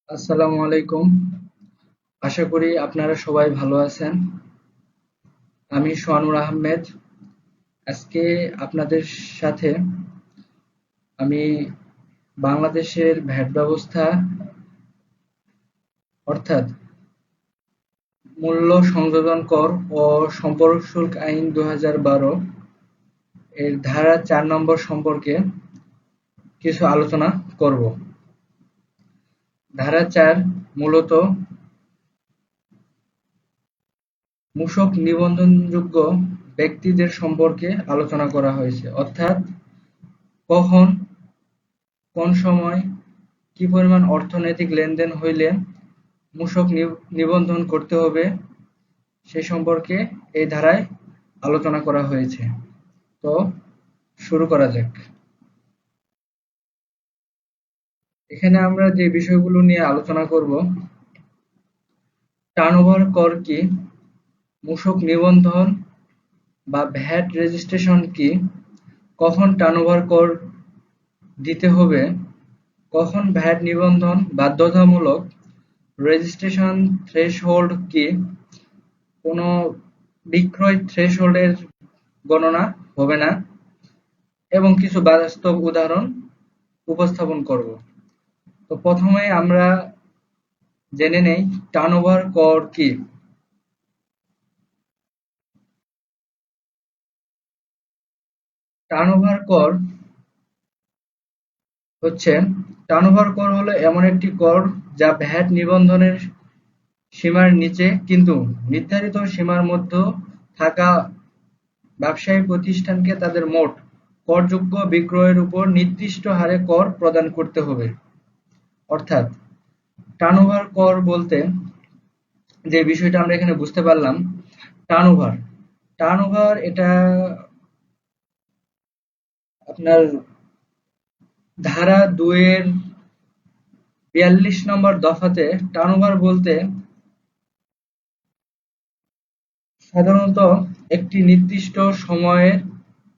আসসালামু আলাইকুম। আশা করি আপনারা সবাই ভালো আছেন। আমি সোহানুর আহমেদ। আজকে আপনাদের সাথে আমি বাংলাদেশের ভ্যাট ব্যবস্থা অর্থাৎ মূল্য সংযোজন কর ও সম্পর্ক শুল্ক আইন ২০১২ এর ধারা ৪ নম্বর সম্পর্কে কিছু আলোচনা করব। ধারা ৪ মূলত মূসক নিবন্ধনযোগ্য ব্যক্তিদের সম্পর্কে আলোচনা করা হয়েছে, অর্থাৎ কখন, কোন সময়, কি পরিমাণ অর্থনৈতিক লেনদেন হইলে মূসক নিবন্ধন করতে হবে সে সম্পর্কে এই ধারায় আলোচনা করা হয়েছে। তো শুরু করা যাক। এখানে আমরা যে বিষয়গুলো নিয়ে আলোচনা করব, টার্নওভার কর কি, মূসক নিবন্ধন বা ভ্যাট রেজিস্ট্রেশন কি, কখন টার্নওভার কর দিতে হবে, কখন ভ্যাট নিবন্ধন বাধ্যতামূলক, রেজিস্ট্রেশন থ্রেশহোল্ড কি, কোনো বিক্রয় থ্রেশহোল্ডের গণনা হবে না, এবং কিছু বাস্তব উদাহরণ উপস্থাপন করব। তো প্রথমে আমরা জেনে নেই টার্নওভার কর কি। টার্নওভার কর হচ্ছে টার্নওভার কর হলো এমন একটি কর যা ভ্যাট নিবন্ধনের সীমার নিচে কিন্তু নির্ধারিত সীমার মধ্যে থাকা ব্যবসায়ী প্রতিষ্ঠানকে তাদের মোট করযোগ্য বিক্রয়ের উপর নির্দিষ্ট হারে কর প্রদান করতে হবে। অর্থাৎ টার্নওভার কর বলতে যে বিষয়টা আমরা এখানে বুঝতে পারলাম, টার্নওভার টার্নওভার এটা আপনার ধারা ২ এর ৪২ নম্বর দফাতে টার্নওভার বলতে সাধারণত একটি নির্দিষ্ট সময়ের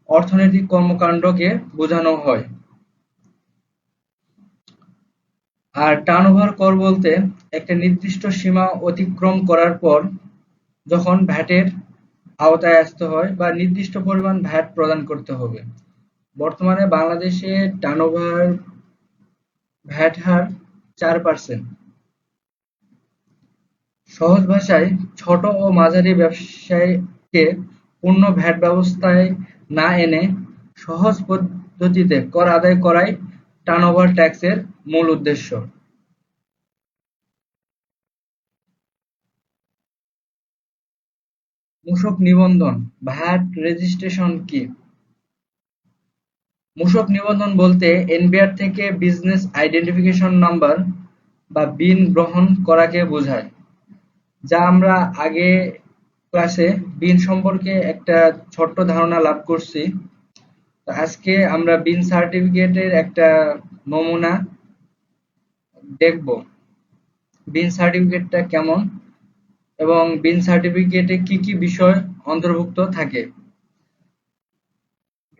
অর্থনৈতিক কর্মকাণ্ডকে বোঝানো হয়। আর টার্নওভার কর বলতে একটা নির্দিষ্ট সীমা অতিক্রম করার পর যখন ভ্যাটের আওতায় আসতে হয় বা নির্দিষ্ট পরিমাণ ভ্যাট প্রদান করতে হবে। বর্তমানে বাংলাদেশে টার্নওভার ভ্যাট হার ৪%। সহজ ভাষায় ছোট ও মাঝারি ব্যবসায়কে পূর্ণ ভ্যাট ব্যবস্থায় না এনে সহজ পদ্ধতিতে কর আদায় করাই টার্নওভার ট্যাক্সের মূল উদ্দেশ্য। মূসক নিবন্ধন ভ্যাট রেজিস্ট্রেশন কি? মূসক নিবন্ধন বলতে এনবিআর থেকে বিজনেস আইডেন্টিফিকেশন নাম্বার বা বিন গ্রহণ করাকে বোঝায়, যা আমরা আগে ক্লাসে বিন সম্পর্কে একটা ছোট্ট ধারণা লাভ করছি। তো আজকে আমরা বিন সার্টিফিকেটের একটা নমুনা দেখব, বিন সার্টিফিকেটটা কেমন এবং বিন সার্টিফিকেটে কি কি বিষয় অন্তর্ভুক্ত থাকে।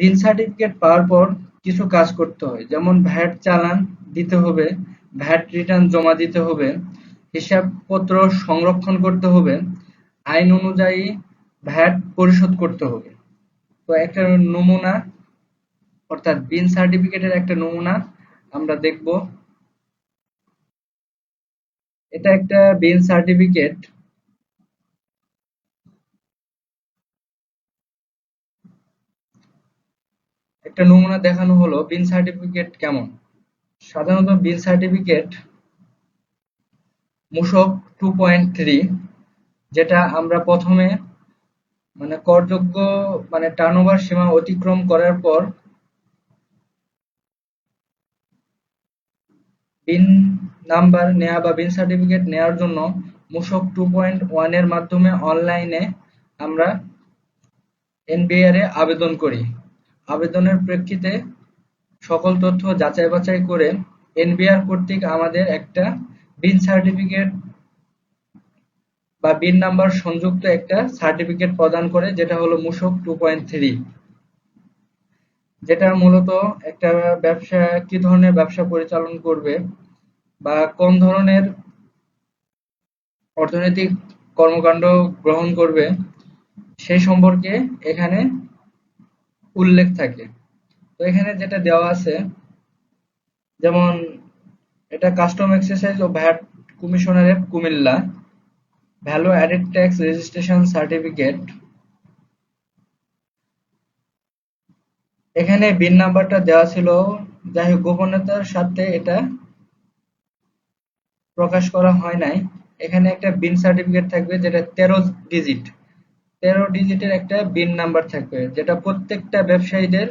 বিন সার্টিফিকেট পাওয়ার পর কিছু কাজ করতে হয়, যেমন ভ্যাট চালান দিতে হবে, ভ্যাট রিটার্ন জমা দিতে হবে, হিসাবপত্র সংরক্ষণ করতে হবে, আইন অনুযায়ী ভ্যাট পরিশোধ করতে হবে। তো একটা নমুনা অর্থাৎ বিন সার্টিফিকেটের একটা নমুনা আমরা দেখব। এটা একটা বিন সার্টিফিকেট। একটা নমুনা দেখানো হলো বিন সার্টিফিকেট কেমন। সাধারণত বিন সার্টিফিকেট মূসক 2.3, যেটা আমরা প্রথমে করযোগ্য টার্নওভার সীমা অতিক্রম করার পর বিন নাম্বার নেয়া বা বিন সার্টিফিকেট নেয়ার জন্য মূসক 2.1 এর মাধ্যমে অনলাইনে আমরা এনবিআর এ আবেদন করি। আবেদনের প্রেক্ষিতে সকল তথ্য যাচাই বাছাই করে এনবিআর কর্তৃক আমাদের একটা বিন সার্টিফিকেট বা বিন নাম্বার সংযুক্ত একটা সার্টিফিকেট প্রদান করে, যেটা হলো মূসক 2.3, যেটা মূলত একটা ব্যবসা কি ধরনের ব্যবসা পরিচালনা করবে বা কোন ধরনের অর্থনৈতিক কর্মকাণ্ড গ্রহণ করবে সেই সম্পর্কে এখানে উল্লেখ থাকে। তো এখানে যেটা দেওয়া আছে, যেমন এটা কাস্টম এক্সারসাইজ ও VAT commissionerate Comilla, value added tax registration certificate. এখানে বিন নাম্বারটা দেওয়া ছিল, যাই হোক গোপনীয়তার সাথে এটা প্রকাশ করা হয় নাই। এখানে একটা বিন সার্টিফিকেট থাকবে যেটা 13 ডিজিট, 13 ডিজিটের একটা বিন নাম্বার থাকবে, যেটা প্রত্যেকটা ব্যবসায়ীদের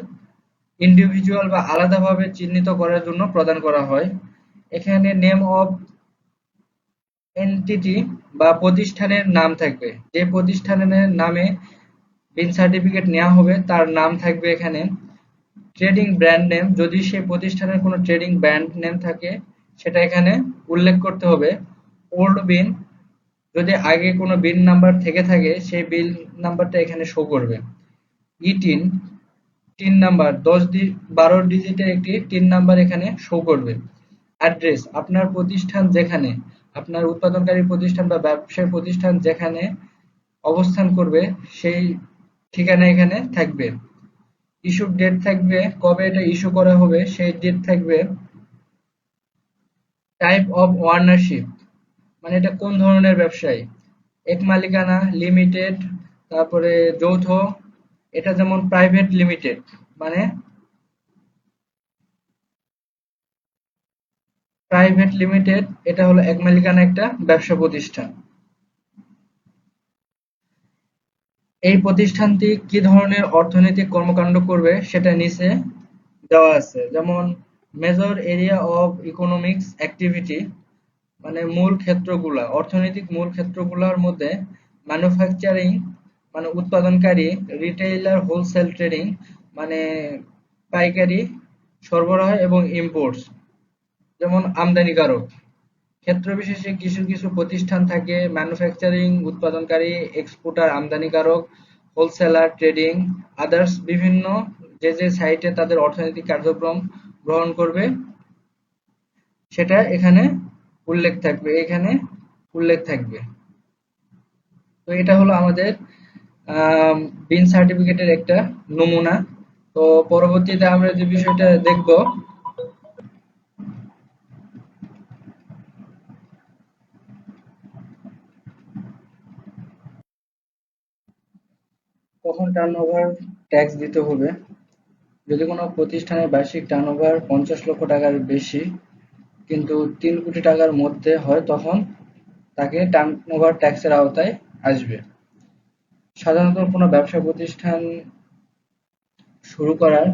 ইন্ডিভিজুয়াল বা আলাদাভাবে চিহ্নিত করার জন্য প্রদান করা হয়। এখানে নেম অফ এন্টিটি বা প্রতিষ্ঠানের নাম থাকবে, যে প্রতিষ্ঠানের নামে বিন সার্টিফিকেট নেওয়া হবে তার নাম থাকবে এখানে। ট্রেডিং ব্র্যান্ড নেম, যদি সেই প্রতিষ্ঠানের কোনো ট্রেডিং ব্র্যান্ড নেম থাকে সেটা এখানে উল্লেখ করতে হবে। ওল্ড বিন, যদি আগে কোনো বিন নাম্বার থেকে থাকে সেই বিল নাম্বারটা এখানে শো করবে। ই-টিন, টিন নাম্বার 12 ডিজিটের একটি টিন নাম্বার এখানে শো করবে। অ্যাড্রেস, আপনার প্রতিষ্ঠান যেখানে, আপনার উৎপাদনকারী প্রতিষ্ঠান বা ব্যবসায়ী প্রতিষ্ঠান যেখানে অবস্থান করবে সেই ঠিকানা এখানে থাকবে। ইস্যু ডেট থাকবে, কবে এটা ইস্যু করা হবে সেই ডেট থাকবে। টাইপ অফ ওনারশিপ, মানে এটা কোন ধরনের ব্যবসায়ী, এক মালিকানা, লিমিটেড, তারপরে যৌথ। এটা যেমন প্রাইভেট লিমিটেড, মানে প্রাইভেট লিমিটেড, এটা হলো এক মালিকানা একটা ব্যবসা প্রতিষ্ঠান। এই প্রতিষ্ঠানটি কি ধরনের অর্থনৈতিক কর্মকাণ্ড করবে সেটা নিচে দেওয়া আছে, যেমন major area of economics activity, মানে মূল ক্ষেত্রগুলা, অর্থনৈতিক মূল ক্ষেত্রগুলোর মধ্যে ম্যানুফ্যাকচারিং মানে উৎপাদনকারী, রিটেইলার হোলসেল ট্রেডিং মানে পাইকারি সরবরাহ, এবং ইম্পোর্টস যেমন আমদানিকারক। ক্ষেত্র বিশেষে কিছু কিছু প্রতিষ্ঠান থাকে ম্যানুফ্যাকচারিং উৎপাদনকারী, এক্সপোর্টার আমদানিকারক, হোলসেলার ট্রেডিং, আদার্স, বিভিন্ন যে যে সাইটে তাদের অর্থনৈতিক কার্যক্রম গ্রহণ করবে সেটা এখানে উল্লেখ থাকবে। তো এটা হলো আমাদের বিন সার্টিফিকেটের একটা নমুনা। তো পরবর্তীতে আমরা যে বিষয়টা দেখব, কখন টার্নওভার ট্যাক্স দিতে হবে। যদি কোনো প্রতিষ্ঠানের বার্ষিক টার্নওভার 50 লক্ষ টাকার বেশি কিন্তু 3 কোটি টাকার মধ্যে হয় তখন তাকে টার্নওভার ট্যাক্সের আওতায় আসবে। সাধারণত কোনো ব্যবসা প্রতিষ্ঠান শুরু করার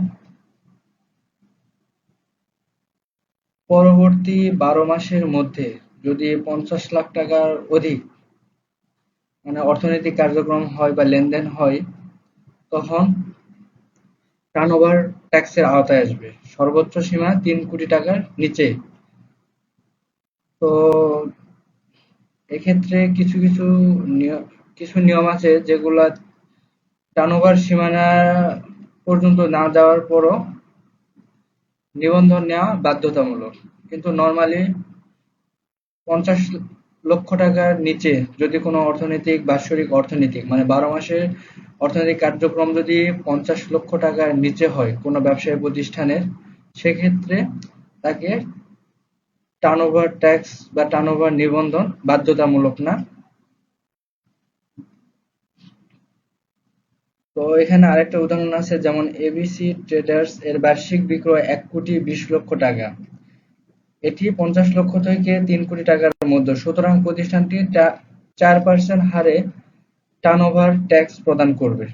পরবর্তী 12 মাসের মধ্যে যদি 50 লাখ টাকার অধিক মানে অর্থনৈতিক কার্যক্রম হয় বা লেনদেন হয় তখন টার্নওভার ট্যাক্সের আওতায় আসবে, সর্বোচ্চ সীমা 3 কোটি টাকার নিচে। তো এক্ষেত্রে কিছু নিয়ম আছে যেগুলা টার্নওভার সীমানা পর্যন্ত না যাওয়ার পরও নিবন্ধন নেওয়া বাধ্যতামূলক, কিন্তু নরমালি 50 লক্ষ টাকার নিচে যদি কোনো বাৎসরিক অর্থনৈতিক মানে 12 মাসের অর্থনৈতিক কার্যক্রম যদি 50 লক্ষ টাকার নিচে হয় কোনো ব্যবসায়ী প্রতিষ্ঠানের, সেক্ষেত্রে তাকে টার্নওভার ট্যাক্স বা টার্নওভার নিবন্ধন বাধ্যতামূলক না। তো এখানে আরেকটা উদাহরণ আছে, যেমন এবিসি ট্রেডার্স এর বার্ষিক বিক্রয় 1,20,00,000 টাকা, এটি 50 লক্ষ থেকে 3 কোটি টাকার মধ্যে, সুতরাং প্রতিষ্ঠানটি 4% হারে টার্নওভার ট্যাক্স প্রদান করবে।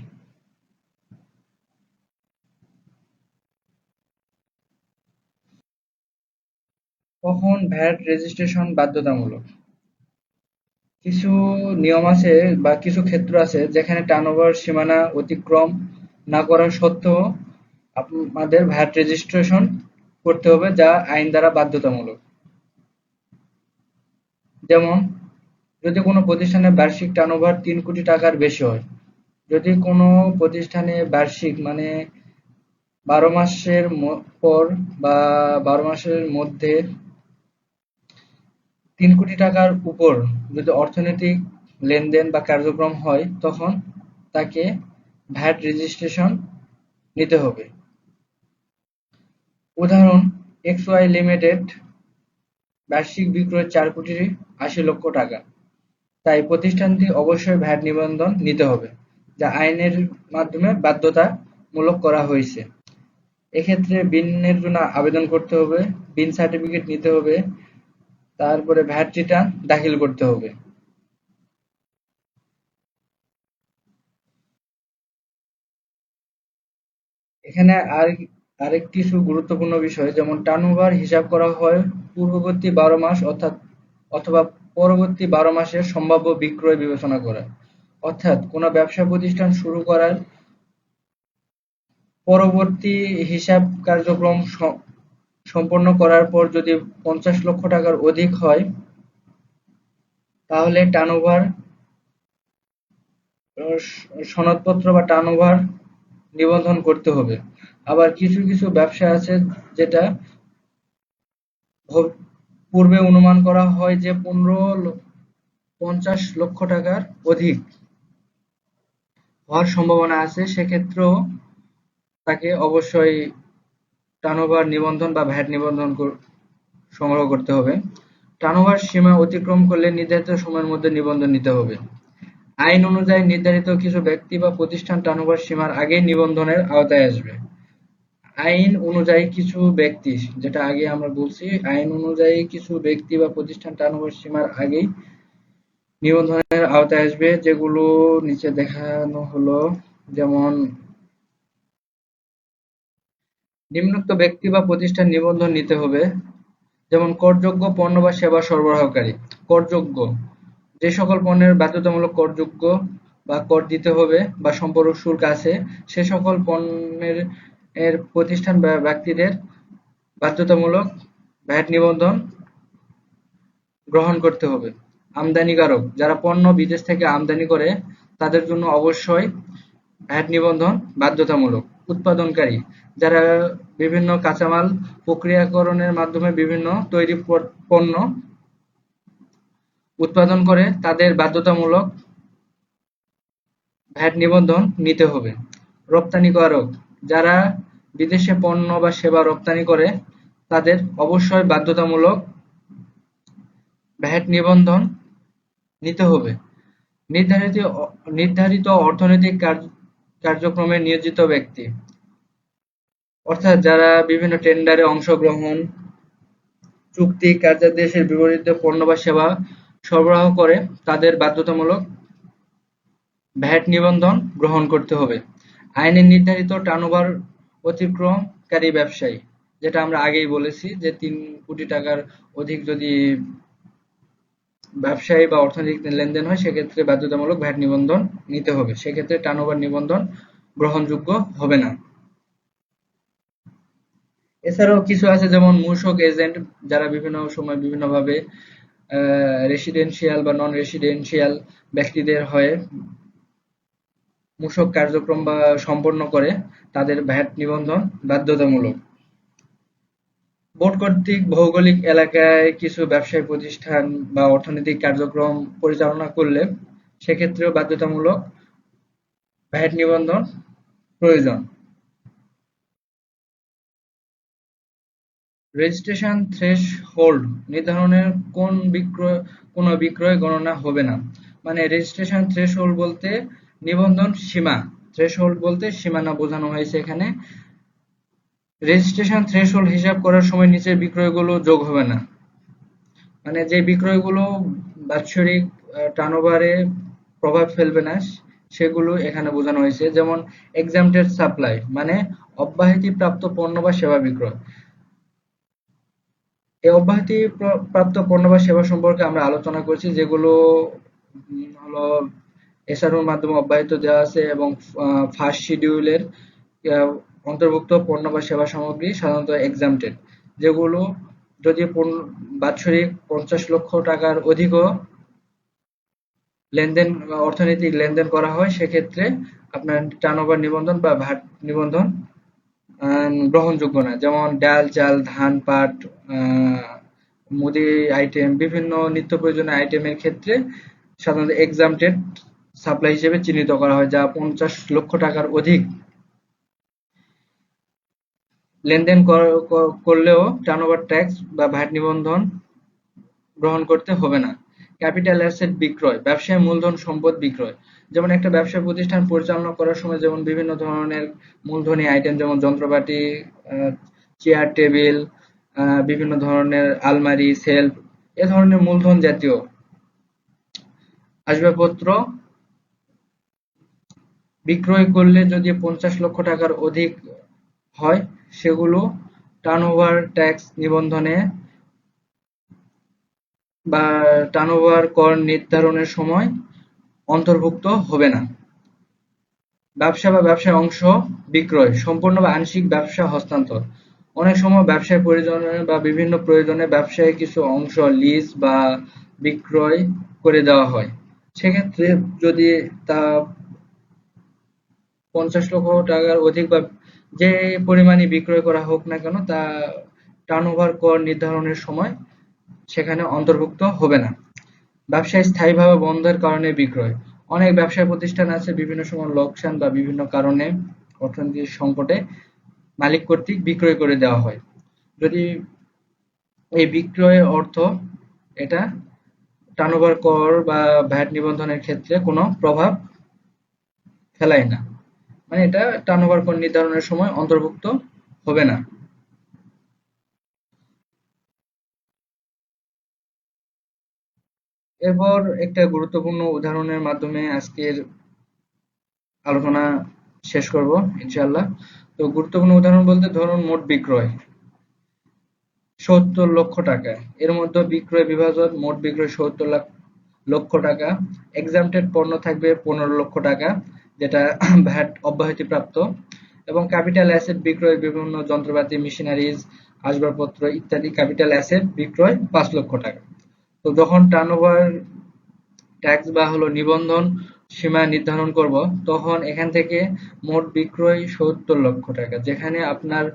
কখন ভ্যাট রেজিস্ট্রেশন বাধ্যতামূলক? কিছু নিয়ম আছে বা কিছু ক্ষেত্র আছে যেখানে টার্নওভার সীমানা অতিক্রম না করা সত্ত্বেও আপনাদের ভ্যাট রেজিস্ট্রেশন করতে হবে, যা আইন দ্বারা বাধ্যতামূলক। যেমন যদি কোনো প্রতিষ্ঠানের বার্ষিক টার্নওভার 3 কোটি টাকার বেশি হয়, যদি কোনো প্রতিষ্ঠানে বার্ষিক মানে 12 মাসের পর বা 12 মাসের মধ্যে 3 কোটি টাকার উপর যদি অর্থনৈতিক লেনদেন বা কার্যক্রম হয় তখন তাকে ভ্যাট রেজিস্ট্রেশন নিতে হবে। উদাহরণ, XY লিমিটেড বার্ষিক বিক্রয় 4,80,00,000 টাকা। তাই প্রতিষ্ঠানটি অবশ্যই ভ্যাট নিবন্ধন নিতে হবে, যা আইনের মাধ্যমে বাধ্যতামূলক করা হয়েছে। এক্ষেত্রে বিনের জন্য আবেদন করতে হবে, বিন সার্টিফিকেট নিতে হবে, তারপরে ভ্যাট রিটার্ন দাখিল করতে হবে। এখানে আরেক কিছু গুরুত্বপূর্ণ বিষয়, যেমন টার্নওভার হিসাব করা হয় পূর্ববর্তী 12 মাস অথবা পরবর্তী 12 মাসের সম্ভাব্য বিক্রয় বিবেচনা করে। অর্থাৎ কোনো ব্যবসা প্রতিষ্ঠান শুরু করার পরবর্তী হিসাব কার্যক্রম সম্পন্ন করার পর যদি 50 লক্ষ টাকার অধিক হয় তাহলে টার্নওভার সনদপত্র বা টার্নওভার নিবন্ধন করতে হবে। আবার কিছু কিছু ব্যবসা আছে যেটা পূর্বে অনুমান করা হয় যে 50 লক্ষ টাকার অধিক হওয়ার সম্ভাবনা আছে, সেক্ষেত্রেও তাকে অবশ্যই টার্নওভার নিবন্ধন বা ভ্যাট নিবন্ধন সংগ্রহ করতে হবে। টার্নওভার সীমা অতিক্রম করলে নির্ধারিত সময়ের মধ্যে নিবন্ধন নিতে হবে। আইন অনুযায়ী নির্ধারিত কিছু ব্যক্তি বা প্রতিষ্ঠান টার্নওভার সীমার আগেই নিবন্ধনের আওতায় আসবে। আইন অনুযায়ী কিছু ব্যক্তি, যেটা আগে আমরা বলছি, আইন অনুযায়ী কিছু ব্যক্তি বা প্রতিষ্ঠান টার্নওভার সীমার আগেই নিবন্ধনের আওতায় আসবে, যেগুলো নিচে দেখানো হলো। যেমন নিম্নোক্ত ব্যক্তি বা প্রতিষ্ঠান নিবন্ধন নিতে হবে। যেমন করযোগ্য পণ্য বা সেবা সরবরাহকারী। করযোগ্য, যে সকল পণ্যের বাধ্যতামূলক করযোগ্য বা কর দিতে হবে বা সম্পর্ক শুল্ক আছে, সে সকল পণ্যের প্রতিষ্ঠান বা ব্যক্তিদের বাধ্যতামূলক ভ্যাট নিবন্ধন গ্রহণ করতে হবে। আমদানিকারক, যারা পণ্য বিদেশ থেকে আমদানি করে তাদের জন্য অবশ্যই ভ্যাট নিবন্ধন বাধ্যতামূলক। উৎপাদনকারী, যারা বিভিন্ন কাঁচামাল প্রক্রিয়াকরণের মাধ্যমে বিভিন্ন তৈরি পণ্য উৎপাদন করে তাদের বাধ্যতামূলক ভ্যাট নিবন্ধন নিতে হবে। রপ্তানিকারক, যারা বিদেশে পণ্য বা সেবা রপ্তানি করে তাদের অবশ্যই বাধ্যতামূলক ভ্যাট নিবন্ধন নিতে হবে। নির্ধারিত অর্থনৈতিক কার্যক্রমে নিয়োজিত ব্যক্তি, অর্থাৎ যারা বিভিন্ন টেন্ডারে অংশগ্রহণ, চুক্তি, কার্যাদেশের বিপরীতে পণ্য বা সেবা সরবরাহ করে তাদের বাধ্যতামূলক ভ্যাট নিবন্ধন গ্রহণ করতে হবে। আইনে নির্ধারিত টার্নওভার অতিক্রমকারী ব্যবসায়ী, যেটা আমরা আগেই বলেছি যে 3 কোটি টাকার অধিক যদি ব্যবসায়ী বা অর্থনৈতিক লেনদেন হয় সেক্ষেত্রে বাধ্যতামূলক ভ্যাট নিবন্ধন নিতে হবে। সেক্ষেত্রে টার্নওভার নিবন্ধন গ্রহণযোগ্য হবে না। এছাড়াও কিছু আছে যেমন মূসক এজেন্ট, যারা বিভিন্ন সময় বিভিন্নভাবে রেসিডেন্সিয়াল বা নন রেসিডেন্সিয়াল ব্যক্তিদের হয়ে মূসক কার্যক্রম বা সম্পন্ন করে তাদের ভ্যাট নিবন্ধন বাধ্যতামূলক। বোর্ড কর্তৃক ভৌগোলিক এলাকায় কিছু ব্যবসায়ী প্রতিষ্ঠান বা অর্থনৈতিক কার্যক্রম পরিচালনা করলে সেক্ষেত্রেও বাধ্যতামূলক ভ্যাট নিবন্ধন প্রয়োজন। রেজিস্ট্রেশন থ্রেশহোল্ড নির্ধারণে কোনো বিক্রয় গণনা হবে না। মানে রেজিস্ট্রেশন থ্রেশহোল্ড বলতে নিবন্ধন সীমা, থ্রেশহোল্ড বলতে সীমানা বোঝানো হয়েছে এখানে। রেজিস্ট্রেশন থ্রেশহোল্ড হিসাব করার সময় নিচের বিক্রয়গুলো যোগ হবে না। মানে যে বিক্রয়গুলো বাৎসরিক টার্নওভারে প্রভাব ফেলবে না সেগুলো এখানে বোঝানো হয়েছে। যেমন এক্সাম্পটেড সাপ্লাই, মানে অব্যাহতিপ্রাপ্ত পণ্য বা সেবা বিক্রয়। এই অব্যাহতিপ্রাপ্ত পণ্য বা সেবা সম্পর্কে আমরা আলোচনা করছি, যেগুলো হলো এসআরওর মাধ্যমে অব্যাহতি দেওয়া আছে এবং ফার্স্ট শিডিউলের অন্তর্ভুক্ত পণ্য বা সেবা সামগ্রী সাধারণত এক্সাম্পটেড, যেগুলো যদি বাৎসরিক 50 লক্ষ টাকার অধিকও লেনদেন অর্থনৈতিক লেনদেন করা হয় সেক্ষেত্রে আপনার টার্নওভার নিবন্ধন বা ভ্যাট নিবন্ধন গ্রহণযোগ্য না। যেমন ডাল, চাল, ধান, পাট, মুদি আইটেম, বিভিন্ন নিত্য প্রয়োজনীয় আইটেমের ক্ষেত্রে সাধারণত এক্সামটেড সাপ্লাই হিসেবে চিহ্নিত করা হয়, যা 50 লক্ষ টাকার অধিক লেনদেন করলেও টার্নওভার ট্যাক্স বা ভ্যাট নিবন্ধন গ্রহণ করতে হবে না। ক্যাপিটাল অ্যাসেট বিক্রয়, ব্যবসায় মূলধন সম্পদ বিক্রয়। যেমন একটা ব্যবসা প্রতিষ্ঠান পরিচালনা করার সময় যেমন বিভিন্ন ধরনের মূলধনী আইটেম, যেমন যন্ত্রপাতি, চেয়ার টেবিল, বিভিন্ন ধরনের আলমারি, সেলফ, এ ধরনের মূলধন জাতীয় আসবাবপত্র বিক্রয় করলে যদি 50 লক্ষ টাকার অধিক হয়, সেগুলো টার্নওভার ট্যাক্স নিবন্ধনে বা টার্নওভার কর নির্ধারণের সময় অন্তর্ভুক্ত হবে না। ব্যবসা বা ব্যবসার অংশ বিক্রয়, সম্পূর্ণ বা আংশিক ব্যবসা হস্তান্তর। অনেক সময় ব্যবসায় প্রয়োজনে বা বিভিন্ন প্রয়োজনে ব্যবসায় কিছু অংশ লিজ বা বিক্রয় করে দেওয়া হয়। সেক্ষেত্রে যদি তা 50 লক্ষ টাকার অধিক বা যে পরিমাণই বিক্রয় করা হোক না কেন, তা টার্নওভার কর নির্ধারণের সময় সেখানে অন্তর্ভুক্ত হবে না। ব্যবসা স্থায়ীভাবে বন্ধের কারণে বিক্রয়। অনেক ব্যবসায় প্রতিষ্ঠান আছে বিভিন্ন সময় লোকসান বা বিভিন্ন কারণে অর্থনৈতিক সংকটে মালিক কর্তৃক বিক্রয় করে দেওয়া হয়। যদি এই বিক্রয়ের অর্থ এটা টার্নওভার কর বা ভ্যাট নিবন্ধনের ক্ষেত্রে কোনো প্রভাব ফেলায় না, মানে এটা টার্নওভার কর নির্ধারণের সময় অন্তর্ভুক্ত হবে না। এরপর একটা গুরুত্বপূর্ণ উদাহরণের মাধ্যমে আজকের আলোচনা শেষ করব ইনশাআল্লাহ। তো গুরুত্বপূর্ণ উদাহরণ বলতে ধরুন মোট বিক্রয় ৭০ লক্ষ টাকা, এর মধ্যে বিক্রয় বিভাজন মোট বিক্রয় ৭০ লক্ষ টাকা, এক্সামটেড পণ্য থাকবে ১৫ লক্ষ টাকা, যেটা ভ্যাট অব্যাহতিপ্রাপ্ত, এবং ক্যাপিটাল অ্যাসেট বিক্রয় বিভিন্ন যন্ত্রপাতি, মেশিনারিজ, আসবাবপত্র ইত্যাদি ক্যাপিটাল অ্যাসেট বিক্রয় ৫ লক্ষ টাকা। তো যখন টার্নওভার ট্যাক্স বা নিবন্ধন সীমা নির্ধারণ করব, তখন এখান থেকে মোট বিক্রয় ৭০ লক্ষ টাকা, যেখানে আপনার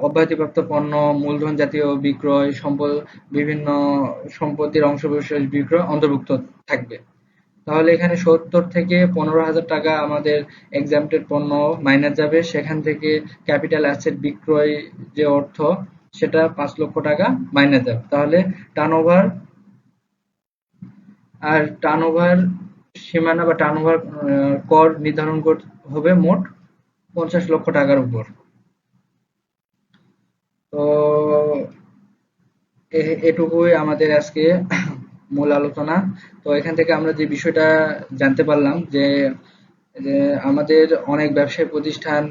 অব্যাহতিপ্রাপ্ত পণ্য, মূলধন জাতীয় বিক্রয়, বিভিন্ন সম্পত্তির অংশবিশেষ বিক্রয় অন্তর্ভুক্ত থাকবে। তাহলে এখানে ৭০ থেকে ১৫,০০০ টাকা আমাদের এক্সামটেড পণ্য মাইনাস যাবে, সেখান থেকে ক্যাপিটাল অ্যাসেট বিক্রয় যে অর্থ, সেটা ৫ লক্ষ টাকা মাইনাস যাবে। তাহলে টার্নওভার আর টার্নওভার সীমানা বা টার্নওভার কর নির্ধারণ হবে মোট ৫০ লক্ষ টাকার উপর। তো এটুকুই আমাদের আজকে মূল আলোচনা। তো এখান থেকে আমরা যে বিষয়টা জানতে পারলাম যে যে আমাদের অনেক ব্যবসায়ী প্রতিষ্ঠান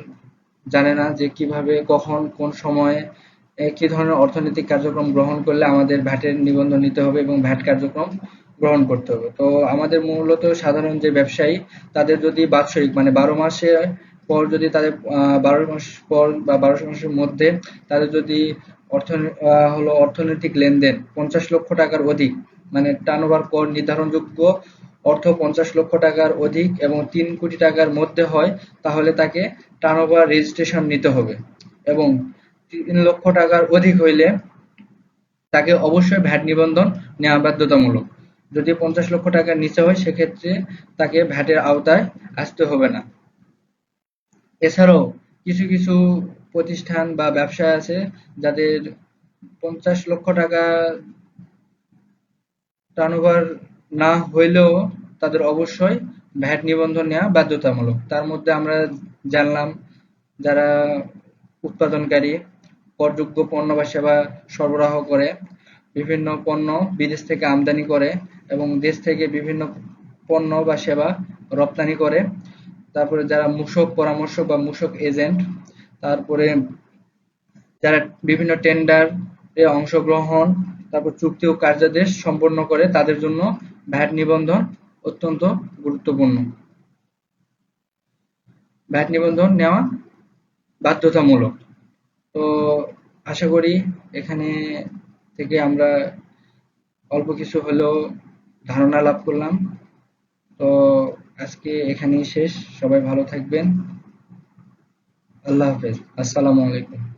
জানে না যে কিভাবে, কখন, কোন সময়ে কি ধরনের অর্থনৈতিক কার্যক্রম গ্রহণ করলে আমাদের ভ্যাটের নিবন্ধন নিতে হবে এবং ভ্যাট কার্যক্রম গ্রহণ করতে হবে। তো আমাদের মূলত সাধারণ যে ব্যবসায়ী, তাদের যদি বাৎসরিক মানে ১২ মাসে পর যদি তাদের ১২ মাস পর বা ১২ মাসের মধ্যে তাদের যদি অর্থনৈতিক লেনদেন ৫০ লক্ষ টাকার অধিক, মানে টার্নওভার কর নির্ধারণযোগ্য অর্থ ৫০ লক্ষ টাকার অধিক এবং ৩ কোটি টাকার মধ্যে হয়, তাহলে তাকে টার্নওভার রেজিস্ট্রেশন নিতে হবে, এবং ৩ লক্ষ টাকার অধিক হইলে তাকে অবশ্যই ভ্যাট নিবন্ধন নেওয়া বাধ্যতামূলক। যদি ৫০ লক্ষ টাকার নিচে হয়, সেক্ষেত্রে তাকে ভ্যাটের আওতায় আসতে হবে না। এছাড়াও কিছু কিছু প্রতিষ্ঠান বা ব্যবসা আছে যাদের ৫০ লক্ষ টাকা টার্নওভার না হইলেও তাদের অবশ্যই ভ্যাট নিবন্ধন নেওয়া বাধ্যতামূলক। তার মধ্যে আমরা জানলাম যারা উৎপাদনকারী, করযোগ্য পণ্য বা সেবা সরবরাহ করে, বিভিন্ন পণ্য বিদেশ থেকে আমদানি করে এবং দেশ থেকে বিভিন্ন পণ্য বা সেবা রপ্তানি করে, তারপরে যারা মূসক পরামর্শক বা মূসক এজেন্ট, তারপরে যারা বিভিন্ন টেন্ডার এ অংশগ্রহণ, তারপর চুক্তি ও কার্যাদেশ সম্পন্ন করে, তাদের জন্য ভ্যাট নিবন্ধন অত্যন্ত গুরুত্বপূর্ণ। ভ্যাট নিবন্ধন নেওয়া বাধ্যতামূলক। তো আশা করি এখানে থেকে আমরা অল্প কিছু হলেও ধারণা লাভ করলাম। তো আজকে এখানেই শেষ। সবাই ভালো থাকবেন। আল্লাহ হাফেজ। আসসালামু আলাইকুম।